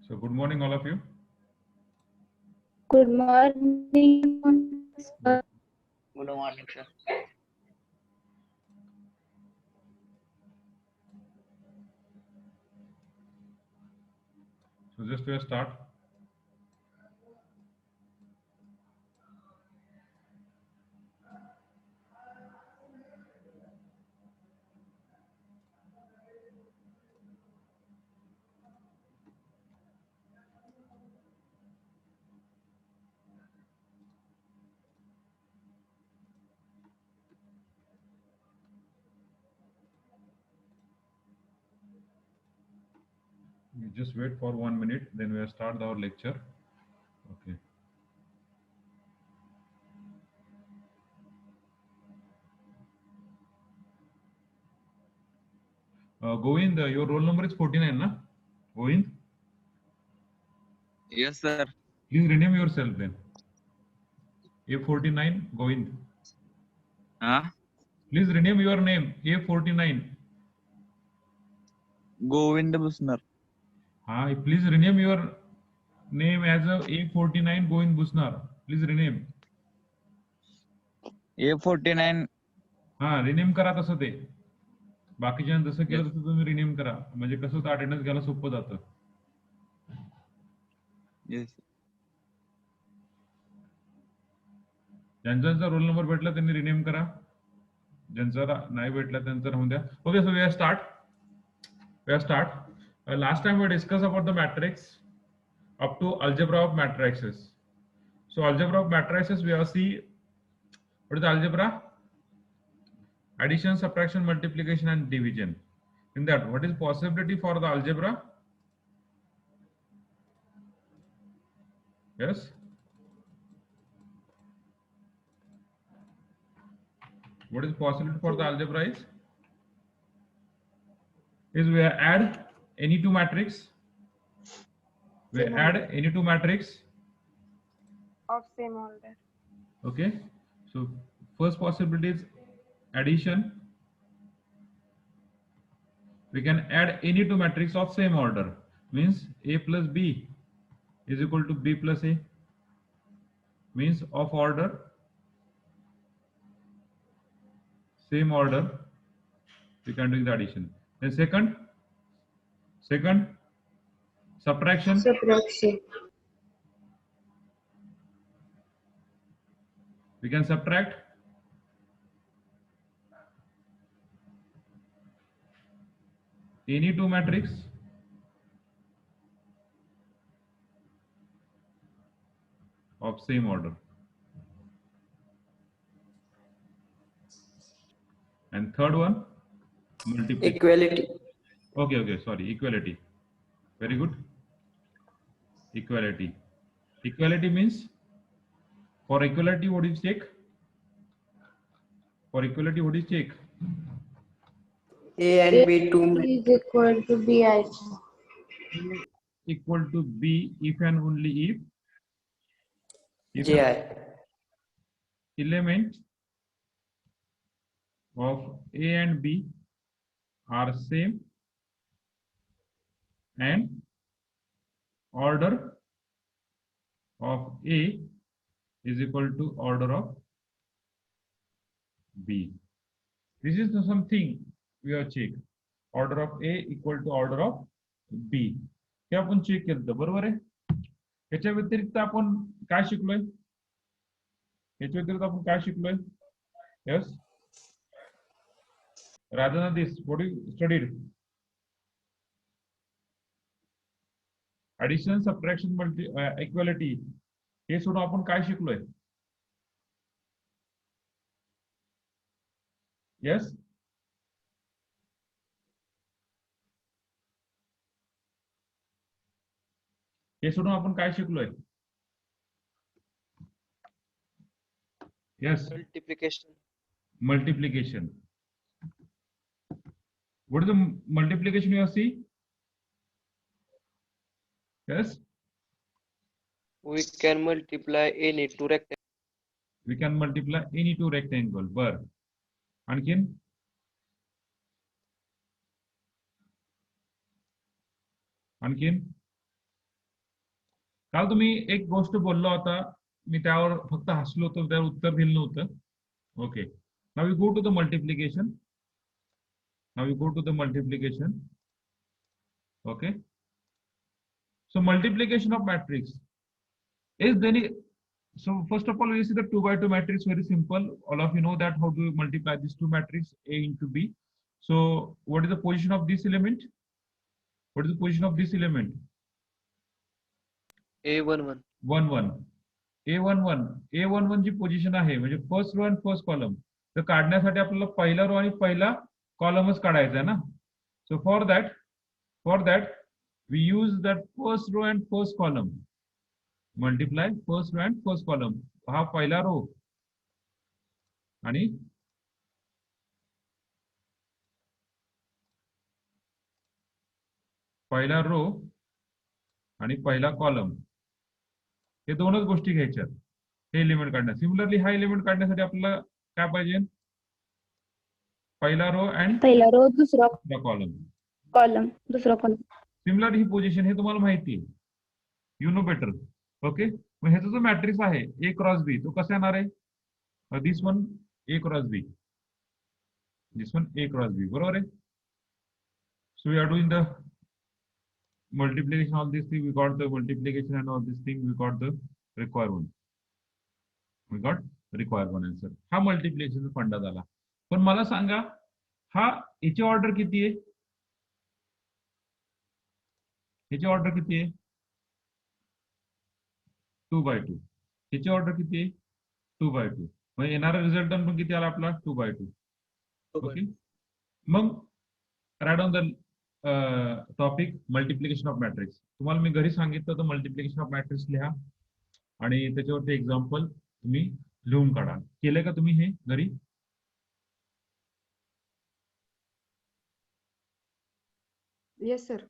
So good morning, all of you. Good morning, sir. Good morning, sir. So just to start. You just wait for 1 minute, then we'll start our lecture. Okay. Govind, your roll number is 49, na? Govind? Yes, sir. Please rename yourself then. A49, Govind. Huh? Please rename your name, A49. Govind Busnar. Please rename your name as a A49 Govind Busnar. Please rename. A49. Rename करा तसं ते बाकीच्या जसं केलं तसं तुम्ही rename करा म्हणजे कसं होतं अटेंडन्स घ्यायला सोपं जातं. Yes. ज्यांचा रोल नंबर भेटला त्यांनी रिनेम करा, ज्यांचा नाही भेटला त्यांचा राहून द्या. Okay, so we are start. Last time we discussed about the matrix up to algebra of matrices. So algebra of matrices we have see what is the algebra? Addition, subtraction, multiplication and division. In that, what is possibility for the algebra? Yes. What is possibility for the algebra is we add any two matrix. We add any two matrix Of same order. Okay, so first possibility is addition. We can add any two matrix of same order, means A plus B is equal to B plus A, means of order same order we can do the addition. Then second subtraction. We can subtract any two matrix of same order. And third one, multiplication. Equality. Okay, sorry, equality. Very good. Equality. Equality means for equality what is check? For equality what is check? A and B two. Is equal to B also. Equal to B if and only if Ji. element of A and B are same and order of A is equal to order of B. This is something we have checked. Order of A equal to order of B. हे आपण check केलं बरोबर आहे. याच्या व्यतिरिक्त आपण काय शिकलोय? याच्या व्यतिरिक्त आपण काय शिकलोय? Yes. Rather than this, what you studied? Addition, subtraction, equality. हे सोडून आपण काय शिकलोय? Yes. हे सोडून आपण काय शिकलोय? Yes. Multiplication. What is the multiplication you have seen? Yes. We can multiply any two rectangles. We can multiply any two rectangle. Bar. आणखीन? आणखीन? काल तुम्ही एक गोष्ट बोलला होता, मी त्यावर फक्त हसलो होतो, त्यावर उत्तर दिलं नव्हतं. Okay, now you go to the multiplication. Now you go to the multiplication. Okay, so multiplication of matrix is then. So first of all, we see the 2 by 2 matrix, very simple. All of you know that how to multiply these two matrix A into B. So what is the position of this element? What is the position of this element? A11. 1 1. A11. A11 ji position आहे म्हणजे first row आणि first column, तर काढण्यासाठी आपल्याला पहिला रो आणि पहिला कॉलमच काढायचा आहे ना. सो for that we use that first row and first column, multiply first row and first column. हा पहिला रो आणि पहिला रो आणि पहिला कॉलम, हे दोनच गोष्टी घ्यायच्यात हे एलिमेंट काढण्यासाठी. सिमिलरली हा एलिमेंट काढण्यासाठी आपल्याला काय पाहिजे? पहिला रो अँड पहिला रो दुसरा कॉलम. कॉलम दुसरा कॉलम. सिमिलर ही पोझिशन हे तुम्हाला माहिती आहे, यू नो बेटर. ओके, मग ह्याचा जो मॅट्रिक्स आहे ए क्रॉस बी, तो कसा येणार आहे? This one A cross B, this one A cross B, बरोबर आहे. So we are doing the multiplication of this thing, we got the multiplication and all this thing, we got the required one, we got required one answer. हा multiplication फंडा झाला. पण मला सांगा, हा याची order किती आहे? याची ऑर्डर किती आहे? 2 by 2. याची ऑर्डर किती आहे? 2 by 2. म्हणजे येणारा रिझल्टंट पण किती आला आपला? 2 by 2. ओके, मग right on the topic multiplication of matrix. तुम्हाला मी घरी सांगितलं होतं मल्टिप्लिकेशन ऑफ मॅट्रिक्स लिहा आणि त्याच्यावरती एक्झाम्पल तुम्ही लिहून काढा. केलंय का तुम्ही हे घरी? Yes, sir.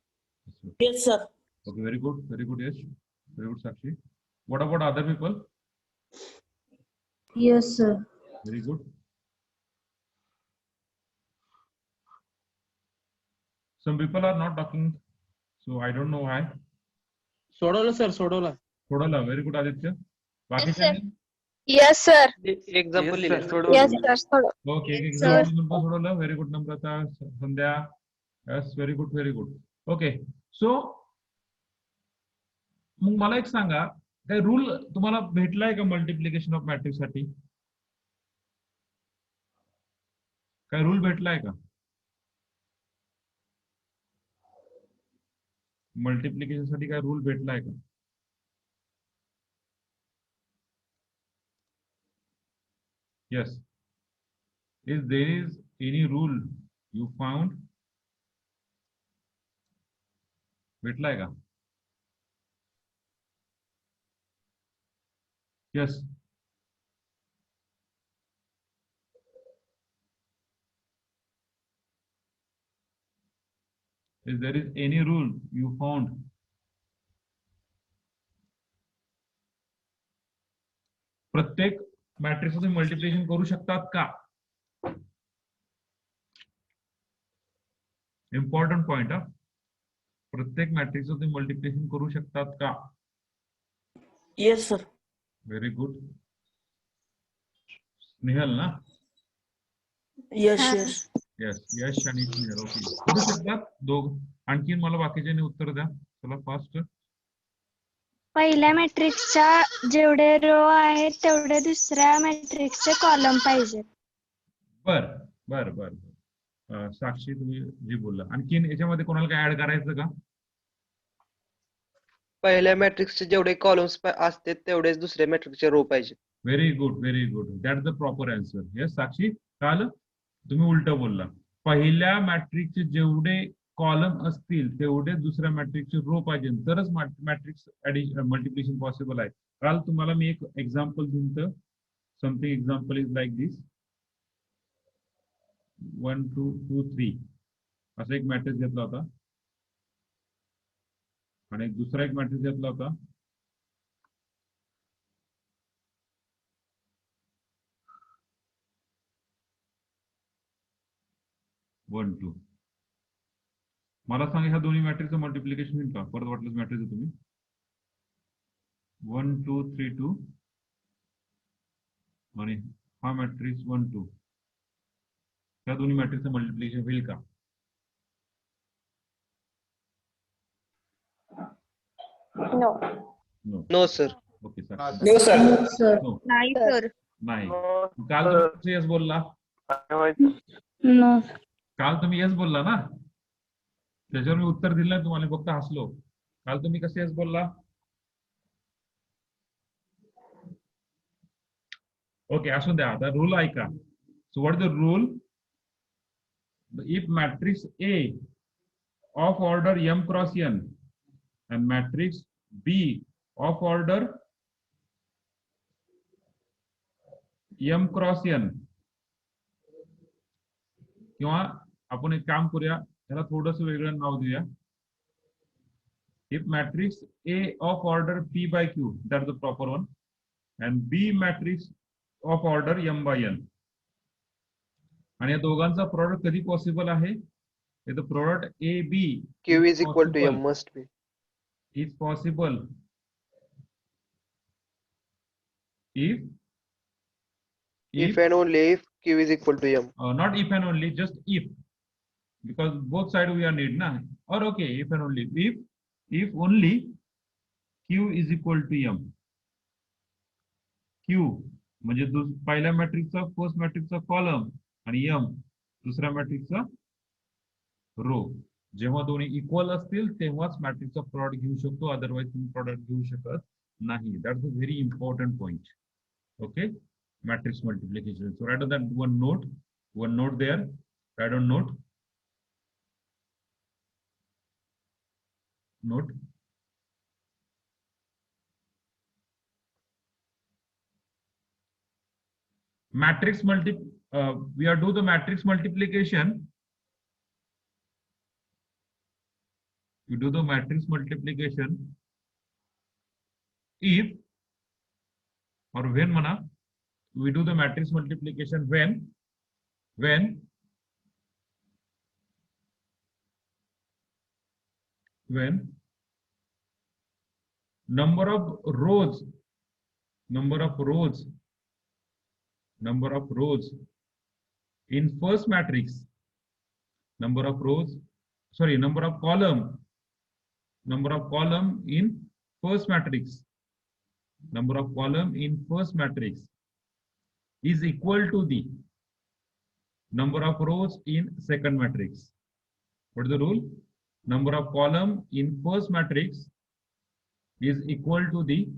Yes, sir. Okay, very good, yes, very good, Sakshi. What about other people? Yes, sir. Very good. Some people are not talking, so I don't know why. सोडवलं सर, सोडवलं. सोडवलं. Very good Aditya. बाकीचे? Yes, sir. Example Yes, sir. लिहिलं. Yes, sir. सोडव. Okay, एक Sir. Example सोडवलं. Very good Namrata, Sandhya. Yes, very good, very good. Okay, so मग मला एक सांगा, काय रूल तुम्हाला भेटलाय का मल्टिप्लिकेशन ऑफ मॅट्रिक्स साठी? काय रूल भेटलाय का मल्टिप्लिकेशन साठी? काय रूल भेटलाय का? Yes. Is there is any rule you found? भेटलाय का? Yes. If there is any rule you found? प्रत्येक मॅट्रिक्स तुम्ही मल्टिप्लिकेशन करू शकतात का? इम्पॉर्टंट पॉइंट हा. प्रत्येक मॅट्रिक्स तुम्ही मल्टिप्लिकेशन करू शकतात का? Yes, sir. Very good. Snehal ना? Yes, yes. यस, यश आणि स्नेहल. ओके, करू शकतात दोघ. आणखी मला बाकीच्यांनी उत्तर द्या. चला फास्ट. पहिल्या मॅट्रिक्सच्या जेवढे रो आहेत तेवढे दुसऱ्या मॅट्रिक्सचे कॉलम पाहिजे. बर बर बर. साक्षी तुम्ही जे बोलला, आणखीन याच्यामध्ये कोणाला काय ऍड करायचं का? पहिल्या मॅट्रिक्सचे जेवढे कॉलम्स असते तेवढेच दुसऱ्या मॅट्रिक्सचे रो पाहिजे. Very good, very good. That the proper answer. Yes Sakshi, काल तुम्ही उलट बोलला. पहिल्या मॅट्रिक्सचे जेवढे कॉलम असतील तेवढे दुसऱ्या मॅट्रिक्सचे रो पाहिजे, तरच मॅट्रिक्स मल्टिप्लिकेशन पॉसिबल आहे. काल तुम्हाला मी एक एक्झाम्पल दिलं. Something example is like this. 1 2 2 3 असा एक मॅट्रिक्स घेतला होता आणि एक दुसरा एक मॅट्रिक्स घेतला होता. One two. मला सांगा ह्या दोन्ही मॅट्रिक्सचं मल्टिप्लिकेशन होईल का? परत वाटलंच मॅट्रिक्स तुम्ही 1 2 3 2 आणि हा मॅट्रिक्स 1 2 त्या दोन्ही मॅट्रिक्सचं मल्टिप्लिकेशन होईल का? No. No. No sir. Okay sir. No sir. No. नाही सर. नाही. काल तुम्ही येस बोलला, नो. काल तुम्ही येस बोलला ना, त्याच्यावर मी उत्तर दिलं नाही तुम्हाला, फक्त हसलो. काल तुम्ही कसे येस बोलला? ओके, असू द्या. आता रूल ऐका. So what the rule? If matrix A of order m cross n and matrix B of order m cross n, किंवा आपण एक काम करूया, त्याला थोडंसं वेगळं नाव देऊया. If matrix A of order P by Q, that's the proper one, and B matrix of order m by n, आणि या दोघांचा प्रोडक्ट कधी पॉसिबल आहे? The product AB Q is equal to M must be. is possible if If and only if Q is equal to M. not if and only, just if, because both side we are need na, or okay, if and only if only Q is equal to M. Q म्हणजे पहिल्या मॅट्रिक्सचा first मॅट्रिक्सचा column आणि M दुसऱ्या मॅट्रिक्सचा रो. जेव्हा दोन्ही equal असतील तेव्हाच मॅट्रिक्सचा प्रॉडक्ट घेऊ शकतो, अदरवाइज तुम्ही प्रॉडक्ट घेऊ शकत नाही. That's a very important point. Okay, matrix multiplication. So right that one note there. Write down note. Matrix we are do the matrix multiplication. You do the matrix multiplication if or when mana, we do the matrix multiplication when number of rows in first matrix, number of column in first matrix, is equal to the number of rows in second matrix. What is the rule? Number of column in first matrix is equal to the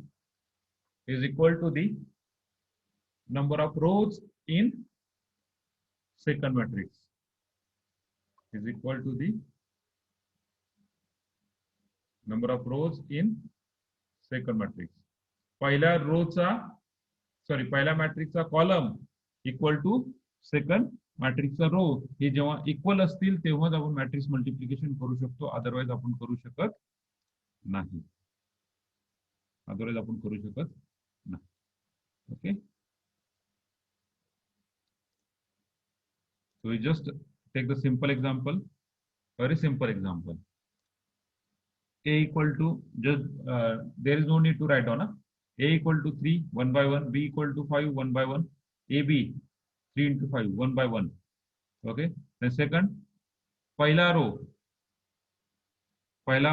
number of rows in second matrix, is equal to the number of rows in second matrix. पहिल्या मॅट्रिक्सचा column equal to second मॅट्रिक्सचा रो. हे जेव्हा equal असतील तेव्हाच आपण matrix multiplication करू शकतो, otherwise आपण करू शकत नाही. Okay, so we just take the simple example, very simple example. A equal to, just there is no need to write down. A equal to 3 1 by 1, B equal to 5 1 by 1, AB 3 into 5 1 by 1. Okay, then second, पहिला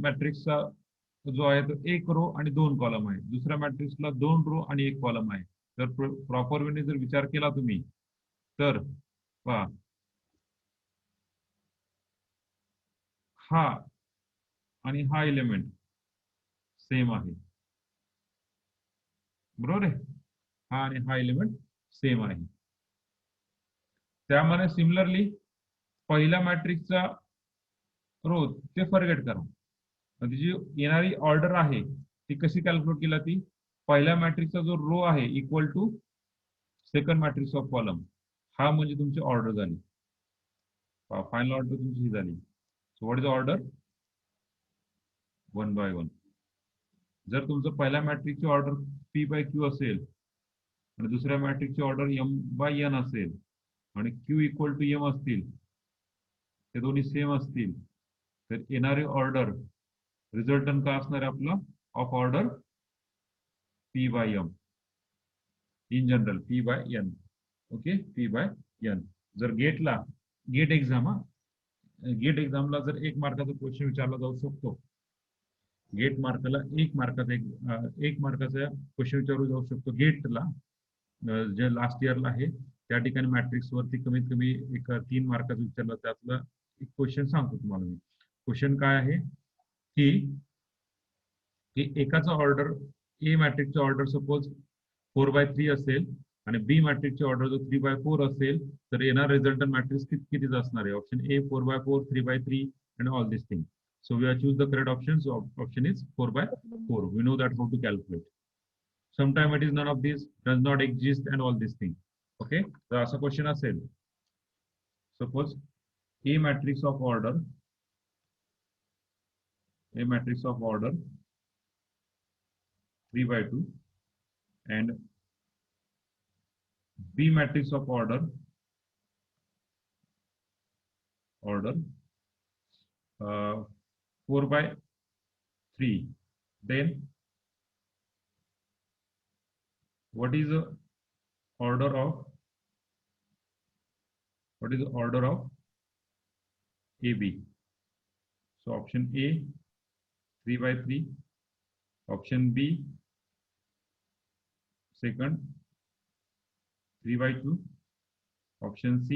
मॅट्रिक्सचा जो आहे तो 1 रो आणि 2 column आहे. दुसऱ्या मॅट्रिक्सला 2 रो आणि 1 column आहे. तर प्रॉपर वेने जर विचार केला तुम्ही तर पहा, हा आणि हा एलिमेंट सेम आहे, बरोबर आहे. हा आणि हा एलिमेंट सेम आहे. त्यामुळे सिमिलरली पहिल्या मॅट्रिक्सचा रो ते फॉरगेट करा. जी येणारी ऑर्डर आहे ती कशी कॅल्क्युलेट केला? ती पहिल्या मॅट्रिक्सचा जो रो आहे equal to second matrix of column, हा म्हणजे तुमची ऑर्डर झाली. फायनल ऑर्डर तुमची ही झाली. So what is order? 1 by 1. जर तुमचं पहिल्या मॅट्रिक्सची ऑर्डर P by Q असेल आणि दुसऱ्या मॅट्रिक्सची ऑर्डर M by N असेल आणि Q इक्वल टू M असतील, ते दोन्ही सेम असतील, तर येणारी ऑर्डर रिझल्टंट काय असणार आहे आपला? Of order P by M. In general, P by N. Okay, P by N. जर गेट एक्झामला जर 1 मार्काचा क्वेश्चन विचारला जाऊ शकतो, गेट मार्कला 1 मार्काचा क्वेश्चन विचारू जाऊ शकतो गेटला, जे लास्ट इयरला आहे त्या ठिकाणी मॅट्रिक्स वरती कमीत कमी एक 3 मार्काचं विचारलं, त्यातलं एक क्वेश्चन सांगतो तुम्हाला मी. क्वेश्चन काय आहे की एकाचा ऑर्डर ए मॅट्रिक्सचा ऑर्डर सपोज 4/3 असेल आणि बी मॅट्रिक्सची ऑर्डर जर 3/4 असेल, तर येणार रिझल्टंट मॅट्रिक्स कितीच असणार आहे? Option A 4/4, 3/3 and all these things. So we have choose the correct option. So option is 4/4. We know that how to calculate. Sometimes it is none of these, does not exist and all these things. Okay, तर असा question असेल, suppose A matrix of order 3/2 and B matrix of order 4/3, then what is the order of AB? So option A 3/3, option B second 3/2, option C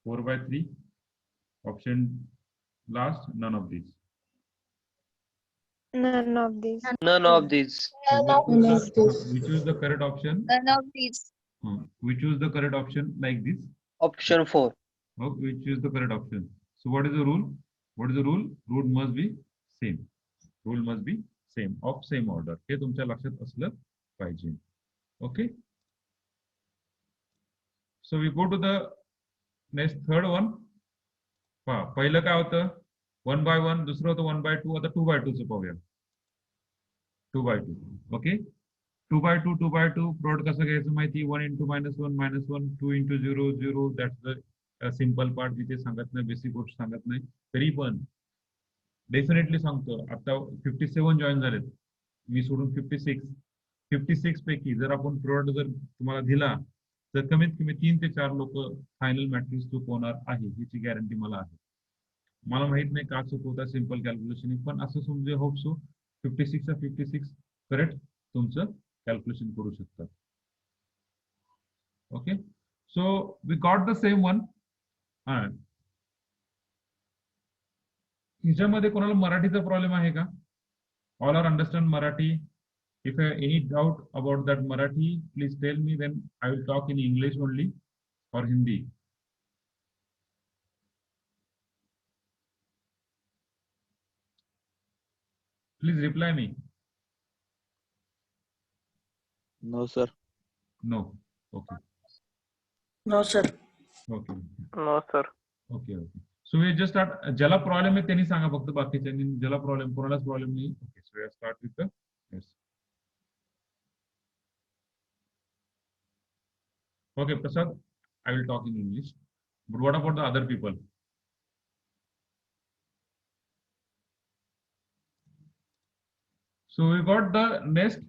4/3, option last none of these. None of these. None of these. We choose the correct option. None of these. We choose the correct option like this. Option 4. We choose the correct option. So what is the rule? Rule must be same. Rule must be same of same order. हे तुमच्या लक्षात असलं पाहिजे. Okay. So we go to the next third one. पहा, पहिलं काय होतं 1/1, दुसरं होतं 1/2, आता 2/2 चं पाहूया. 2/2. ओके, 2/2 प्रोडक्ट कसं घ्यायचं माहिती? 1 into -1, 2 into 0, 0. That's the simple part. इथे सांगत नाही, बेसिक गोष्ट सांगत नाही, तरी पण डेफिनेटली सांगतो. आता 57 जॉईन झालेत, मी सोडून 56 पैकी जर आपण प्रोडक्ट जर तुम्हाला दिला, तर कमीत कमी 3 ते 4 लोक फायनल मॅट्रिक्स चुकवणार आहे, याची गॅरंटी मला आहे. मला माहित नाही का चुकवता सिंपल कॅल्क्युलेशन, पण असं समजूया होप सो 56 करेक्ट तुमचं कॅल्क्युलेशन करू शकतात. Okay, so we got the same one. ह्याच्यामध्ये कोणाला मराठीचा प्रॉब्लेम आहे का? All are understand Marathi? If you have any doubt about that Marathi, please tell me, then I will talk in English only or Hindi. Please reply me. No, sir. No. Okay. No, sir. Okay. No, sir. Okay. So we just start. ज्याला problem आहे त्यांनी सांगा फक्त, बाकीच्यांनी ज्याला problem, कोणालाच problem नाही. Okay. So we start with the yes. Okay, Prasad, I will talk in English. But what about the other people? So we got the next.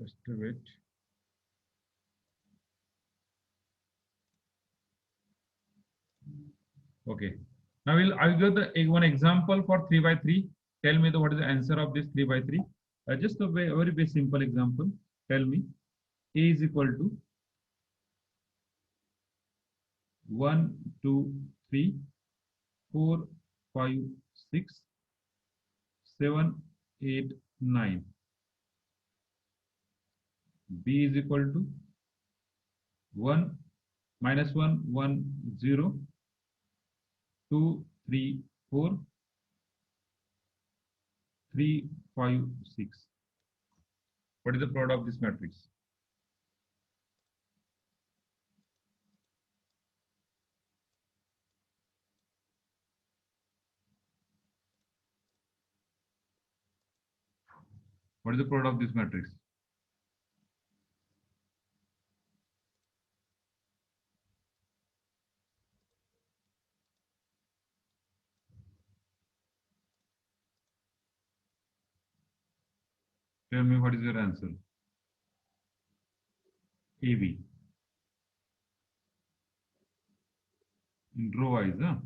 Just a bit. Okay. Now I'll give one example for 3/3. Tell me what is the answer of this 3/3. Just a very simple example. Tell me A is equal to 1, 2, 3, 4, 5, 6, 7, 8, 9. B is equal to 1, -1, 1, 0. 2, 3, 4, 3, 5, 6. What is the product of this matrix? What is the product of this matrix? Tell me what is your answer. AB. In row wise, huh?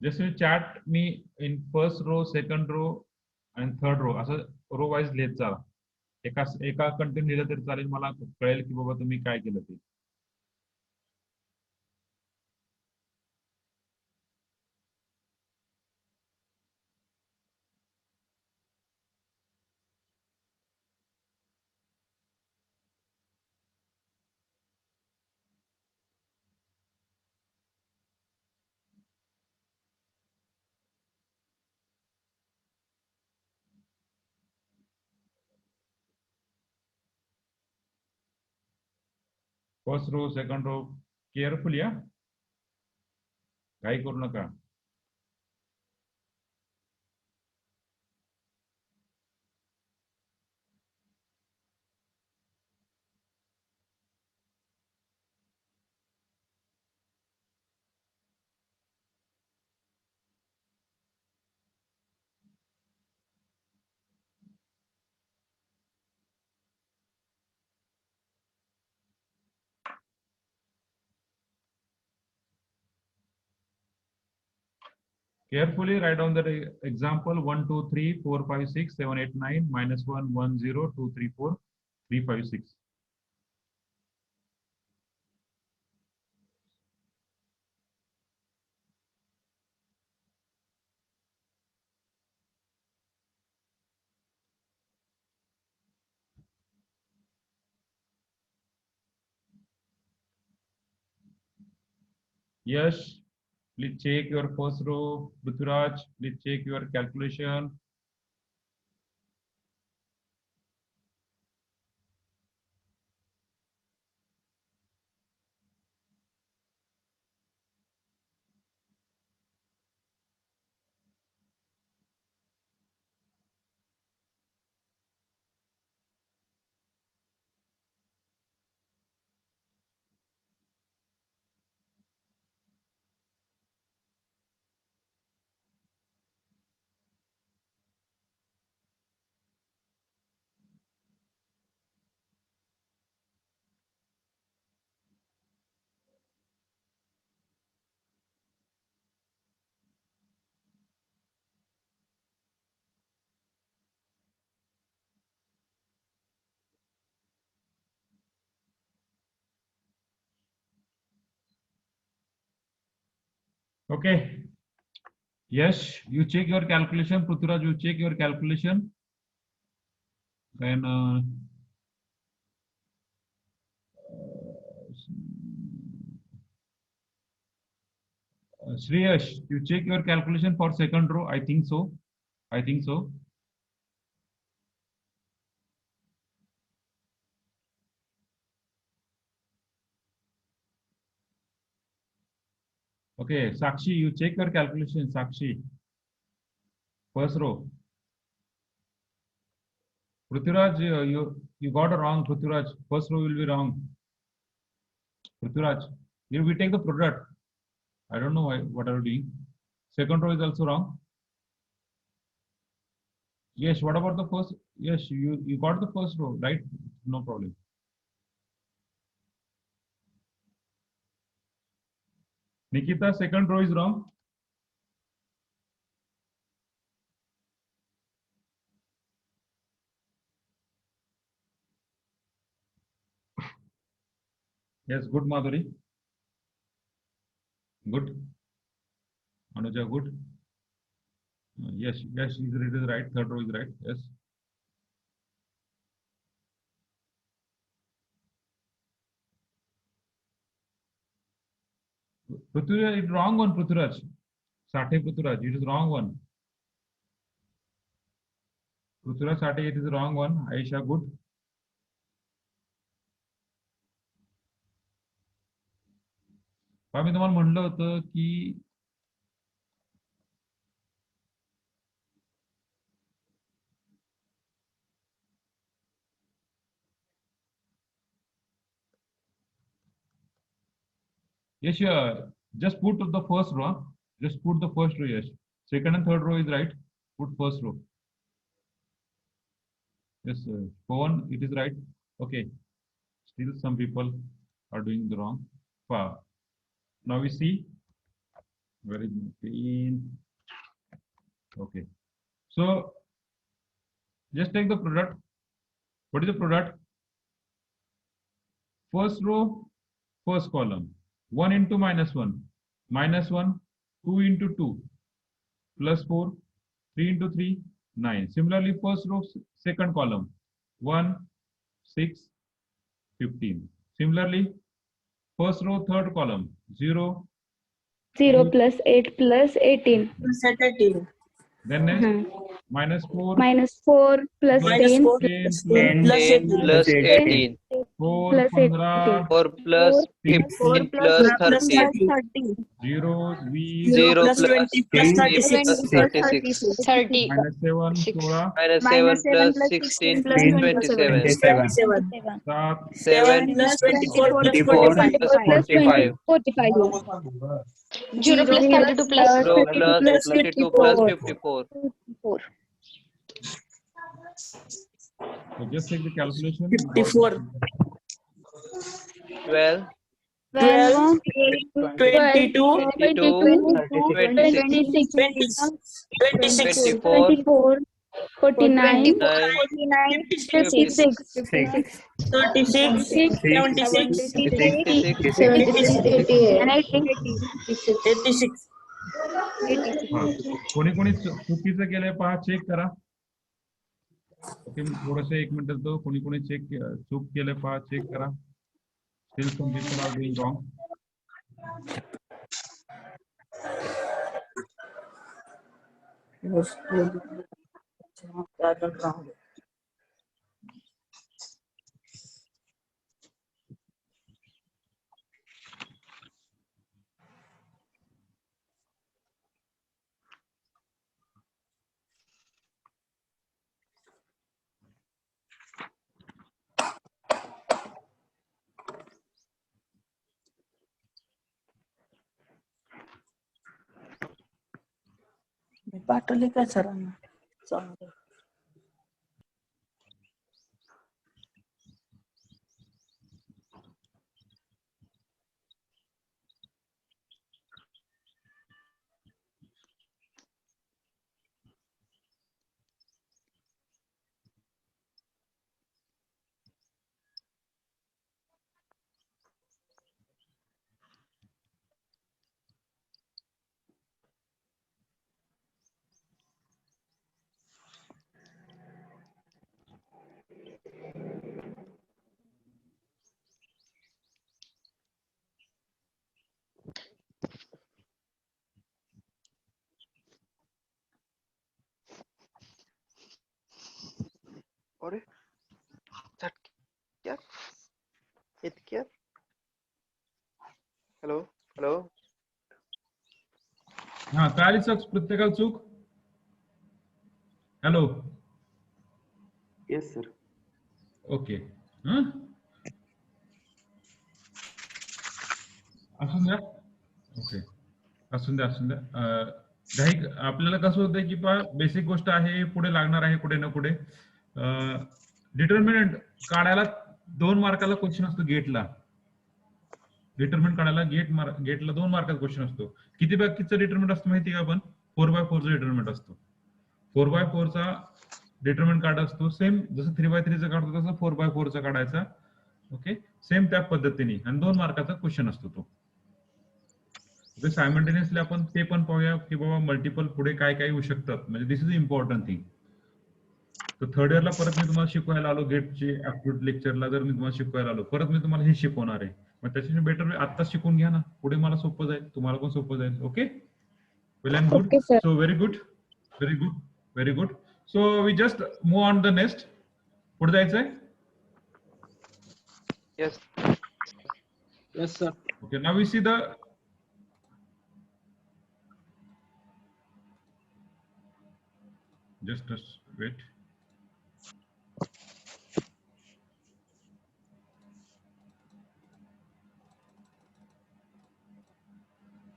Just you chat me in first row, second row and third row असं रो wise लिहित जा. एका एका content लिहिलं तरी चालेल, मला कळेल की बाबा तुम्ही काय केलं ते. First row, second row, careful या, काही करू नका. Carefully write down the example 1, 2, 3, 4, 5, 6, 7, 8, 9, -1, 1, 0, 2, 3, 4, 3, 5, 6. Yes, please check your first row. Prithviraj, please check your calculation. Okay. Yes, you check your calculation. Prithviraj, you check your calculation. Then Shreyash, you check your calculation for second row. I think so. I think so. Okay, Sakshi, you check your calculation. Sakshi, first row. Prithviraj, you got it wrong. Prithviraj, first row will be wrong. Prithviraj, here we take the product. I don't know why. What are you doing? Second row is also wrong. Yes. What about the first? Yes, you got the first row, right? No problem. Nikita, second row is wrong. Yes, good Madhuri. Good. Anuja, good. Yes, yes, it is right. Third row is right. Yes. Prithviraj, it wrong one, Prithviraj. Sathe Prithviraj, it is wrong one. Prithviraj Sathe, it is wrong one. Aisha, good. मी तुम्हाला म्हणलं होतं की Yes, sure. Just put the first row. Just put the first row. Yes. Second and third row is right. Put first row. Yes, sir. Pawan, it is right. Okay. Still some people are doing the wrong. Now we see where is my pen. Okay. So just take the product. What is the product? First row, first column. 1 into -1. -1, 2 into 2, +4, 3 into 3, 9. Similarly, first row, second column. 1, 6, 15. Similarly, first row, third column. 0, 0 2, plus 8 plus 18. Plus 18. then next, -4, -4 plus plus Minus 10 4 10 plus 10 plus 10 18. plus 18. 4, plus 15, 4 plus 16, 15 plus 4 plus 30. 30. 0, 20, 0 0 plus plus 20 plus 20 36. plus 36. 30. -7, 6. 16, -7 plus 16 plus 27. 27. 7, 7 plus 24 plus 24 45. plus 45. 45. 0 plus 32 plus 0 32 plus plus 32 plus 54. 54. 4. so just take the calculation. 54. 12, 12, 22, 22, 26, 26, 24, 24, 49, 9, 56, 56. 36, 76, 66, 86, 88. 86. हा कोणी कोणी चुकीचं केलंय पहा check करा okay थोडस 1 minute देतो कोणी कोणी चूक केलंय पहा चेक करा still some people are doing wrong मी पाठवले काय सरांना चांगलं अरे झटक्यात इतक्यात हॅलो हॅलो हा काय प्रत्येकाला चूक हॅलो येस सर ओके असून द्या ओके असून द्या काही आपल्याला कसं होतंय की पहा बेसिक गोष्ट आहे पुढे लागणार आहे कुठे ना कुठे डिटर्मिनंट काढायला 2 मार्काला क्वेश्चन असतो गेटला डिटर्मिनंट काढायला गेटला 2 मार्काचा क्वेश्चन असतो किती बाकीचा डिटर्मिनंट असतो माहिती का आपण 4x4 चा डिटर्मिनंट असतो 4x4 चा डिटर्मिनंट काढ असतो सेम जसं 3x3 चा काढतो तसं 4x4 चा काढायचा ओके सेम त्या पद्धतीने आणि 2 मार्काचा क्वेश्चन असतो तो सायमल्टेनियसली आपण ते पण पाहूया की बाबा मल्टिपल पुढे काय काय येऊ शकतात म्हणजे दिस इज इम्पॉर्टंट थिंग तर थर्ड इयरला परत मी तुम्हाला शिकवायला आलो गेटचे ऍप्टिट्यूड लेक्चरला जर मी तुम्हाला शिकवायला आलो परत मी तुम्हाला हे शिकवणार आहे मग त्याच्याशी बेटर आता शिकून घ्या ना पुढे मला सोपं जाईल तुम्हाला पण सोपं जाईल okay well and good Okay, sir. So very good so we just move on the next पुढे जायचंय yes yes sir okay now we see the just wait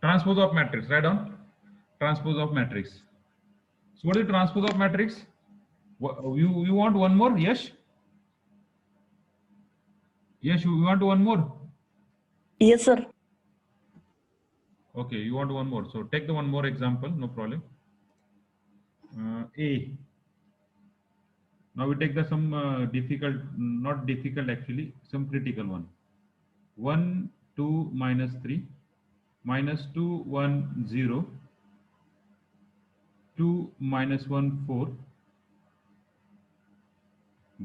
Transpose of matrix. Write down. Transpose of matrix. So what is transpose of matrix? You want one more? Yes. Yes, you want one more? Yes, sir. Okay, you want one more. So take the one more example, no problem. A. Now we take the some difficult, not difficult actually, some critical one. 1, 2, minus 3, minus 2, 1, 0, 2, minus 1, 4.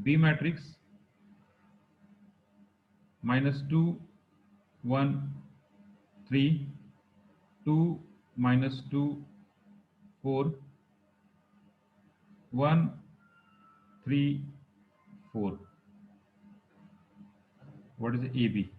B matrix, minus 2, 1, 3, 2, minus 2, 4, 1, 3, 4. What is the AB?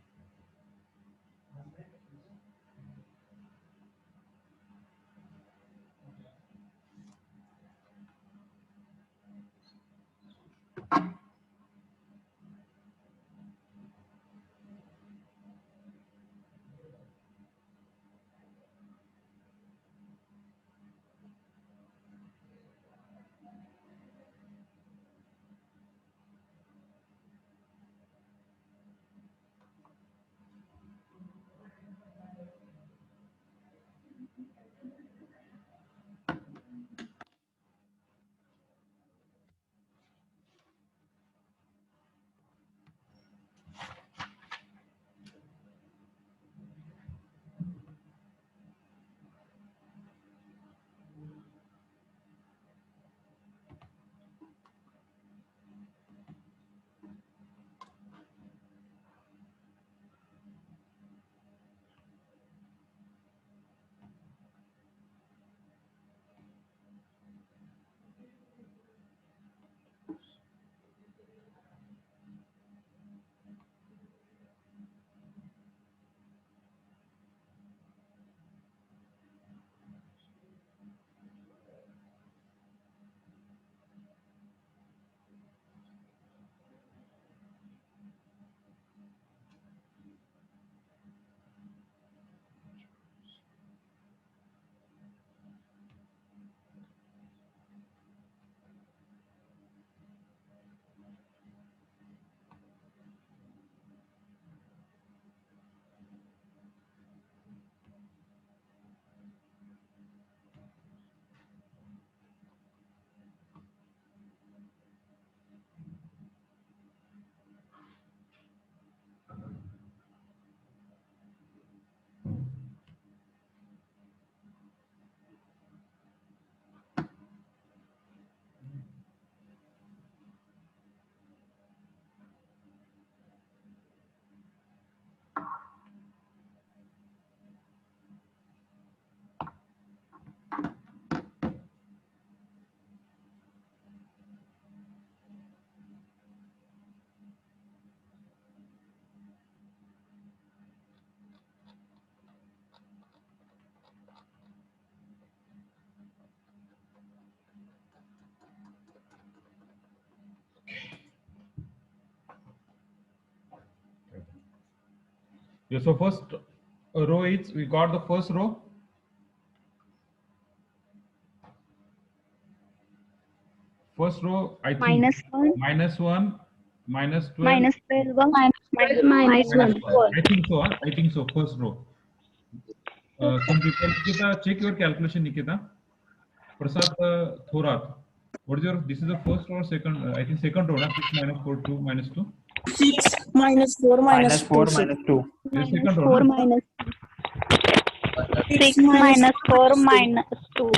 Yeah, so first row is, we got the first row. First row, I think minus 1, minus 1, minus 12, minus 12, minus 1, 4. I think so. I think so. First row. Some people, Nikita, check your calculation, Nikita. Prasad Thorat. What is your? This is the first row or second? I think second row. Na? 6 minus 4, 2 minus 2. 6 minus 4 minus 2. -4 -2. This is Minus second row. 4 Na? minus 6 minus 4 minus 2.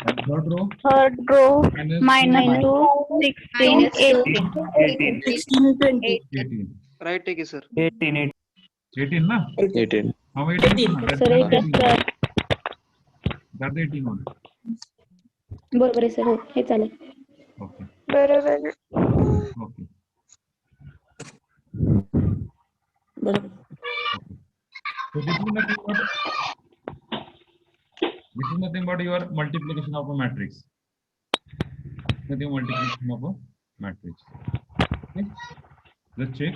And third row. Third row Minus minus 2, 16, 18. 16, 20. 18. Right आहे की sir? 18 na? 18. How 18? That's sir the 18 sir 18 one. बरोबर आहे sir हो हे चालेल Okay. बरोबर Okay. बरोबर. So this is nothing but your multiplication of a matrix. Nothing multiplication of a matrix. Okay. Let's check.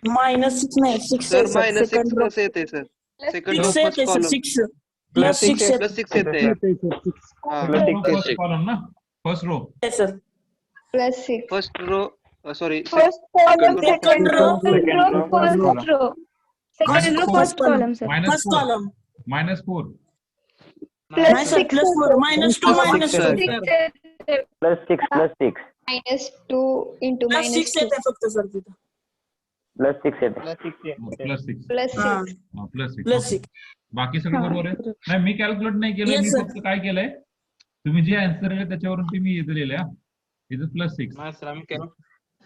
-6 नाही 6 sir आहे सर -6 सेकंड रो प्लस येते sir. Second row 6 first येते सर कॉलम 6 प्लस 6 आहे plus 6 येते. हा first column ना, first row. Sir Plus 6. First row sorry First column, second second row. row, second row, first row. Second row, first column, sir. First column -4. Plus नाही sir 6 plus 4 -2 Plus -2 six, sir -2 into plus 6 -2 येते फक्त sir तिथं +6. plus हा 6. +6. Plus 6 बाकी सगळं बरोबर आहे. नाही मी कॅल्क्युलेट नाही केलं. Yes, मी sir. फक्त काय केलंय, तुम्ही जे आन्सर आहे त्याच्यावरून तुम्ही इथं लिहिलंय. इथं +6. नाही सर आम्ही केलं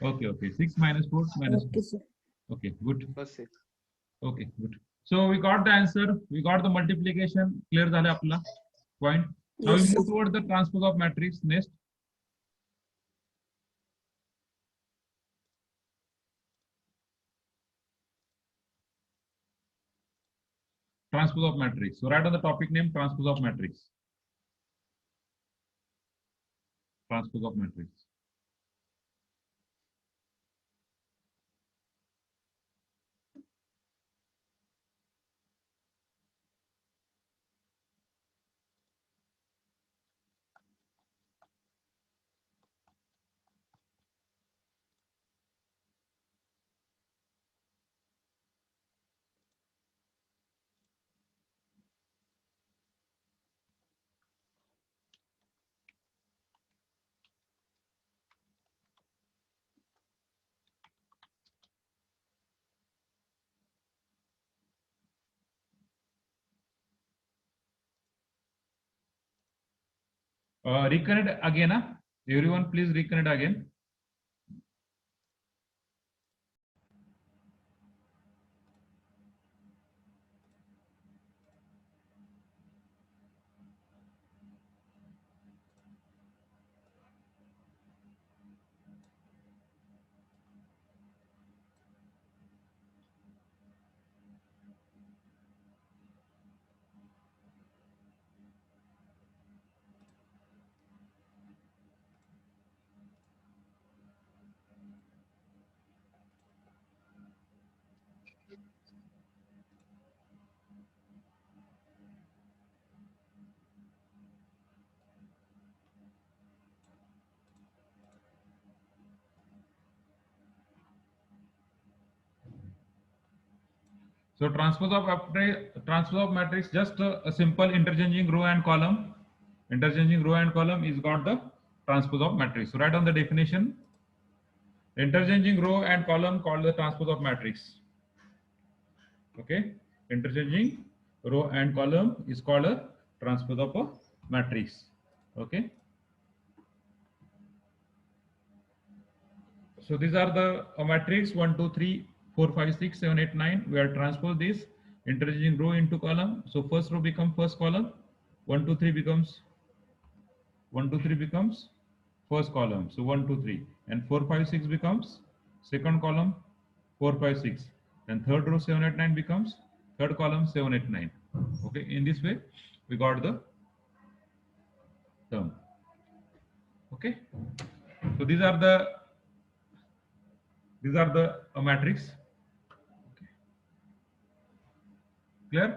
Okay. 6 - 4 -4. Okay sir Okay, good. Plus 6. Okay, good. So we got the answer. We got the multiplication. Clear झालं आपला point. Now we Yes, move sir. toward the transpose of matrix. Next. Transpose of matrix. So write on the topic name transpose of matrix. Transpose of matrix. Reconnect again. Everyone, please reconnect again. So transpose of matrix, just a simple interchanging row and column. Interchanging row and column is got the transpose of matrix. So write on the definition. Interchanging row and column called the transpose of matrix. Okay, interchanging row and column is called a transpose of a matrix. Okay. So these are the matrix 1, 2, 3, 4, 5, 6, 7, 8, 9. We are transpose this interchanging row into column. So first row becomes first column. 1, 2, 3 becomes 1, 2, 3 becomes first column. So 1, 2, 3, and 4, 5, 6 becomes second column. 4, 5, 6. Then third row 7, 8, 9 becomes third column 7, 8, 9. Okay. In this way, we got the term. Okay. So these are the matrix. Okay. Clear?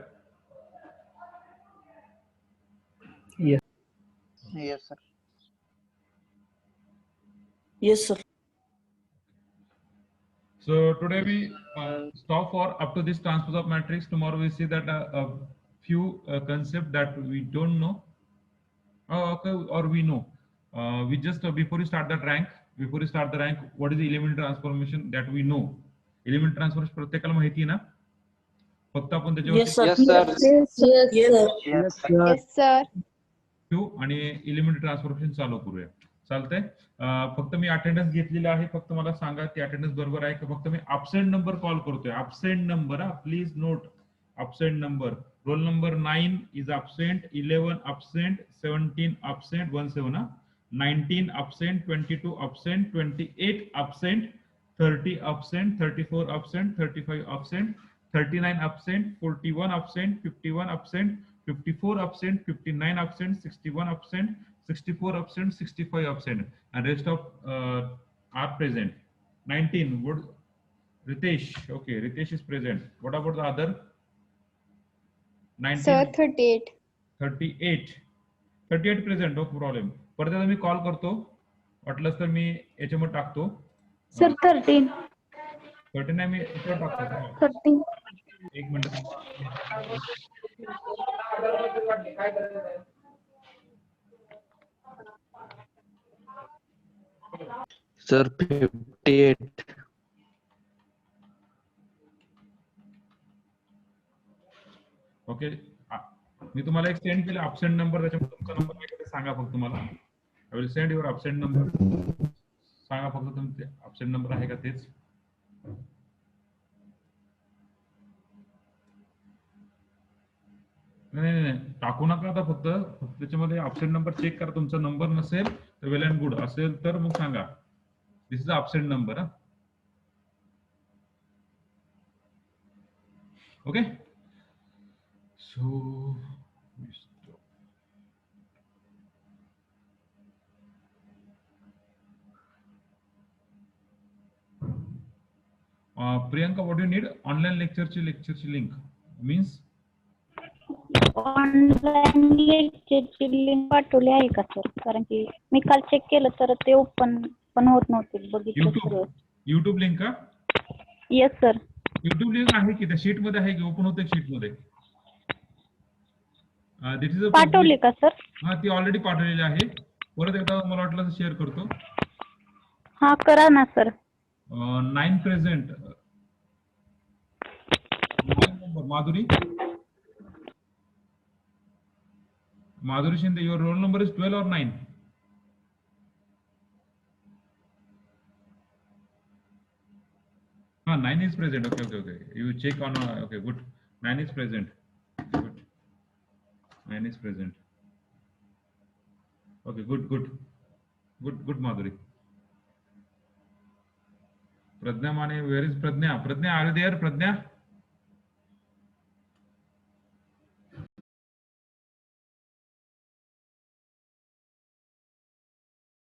Yes sir. Yes sir So today we stop for up to this transpose of matrix. Tomorrow we see that a few concepts that we don't know, okay, or we know. We just before we start the rank, what is the element transformation that we know? Element transformation प्रत्येकाला माहिती आहे ना? फक्त आपण yes त्याच्यावर sir Yes sir. Yes sir Yes, sir. आणि element transformation चालू करूया. चालतंय. फक्त मी अटेंडन्स घेतलेली आहे. फक्त मला सांगा ती अटेंडन्स बरोबर आहे का? फक्त मी absent नंबर कॉल करतोय. absent number, please note absent number. Roll number 9 is absent, 11 absent, 17 absent, 17 19 absent, 22 absent, 28 absent, 30 absent, 34 absent, 35 absent, 39 absent, 41 absent, 51 absent, 54 absent, 59 absent, 61 absent, 64 absent, 65 absent, and rest of are present. 19. What Ritesh. Okay, Ritesh is present. What about the other? 19. Sir, 38. 38. 38 present. No problem. परत एकदा मी call करतो. वाटलंच तर मी याच्यामध्ये टाकतो. Sir 13. 39 मी याच्यावर टाकतो. 13. एक मिनिट. सर 58. ओके. मी तुम्हाला एक सेंड केलं absent नंबर, त्याच्यामध्ये तुमचा नंबर आहे का ते सांगा फक्त मला. I will send your absent number. सांगा फक्त तुमचे absent नंबर आहे का तेच. नाही टाकू नका आता, फक्त त्याच्यामध्ये absent नंबर चेक करा. तुमचा नंबर नसेल तर वेल अँड गुड, असेल तर मग सांगा. This is absent number. Okay. So Priyanka, what do you need? Online lectureची link means ऑनलाईन लेक्चरची लिंक पाठवली आहे का सर? कारण की मी काल चेक केलं तर ते ओपन पण होत नव्हते. बघितलं सर. YouTube लिंक का? Yes sir. YouTube लिंक आहे की त्या शीट मध्ये आहे की ओपन होते शीट मध्ये? दिस इज पाठवली का सर? हा, ती ऑलरेडी पाठवलेली आहे. परत एकदा मला वाटलं शेअर करतो. हा करा ना sir. 9 present. Madhuri Shinde, your roll number is 12 or 9? Ah, 9 is present. Okay. You check on. Okay, good. 9 is present. Good. 9 is present. Okay, good, Madhuri. Pradnya Mane, where is Pradnya? Pradnya, are you there, Pradnya?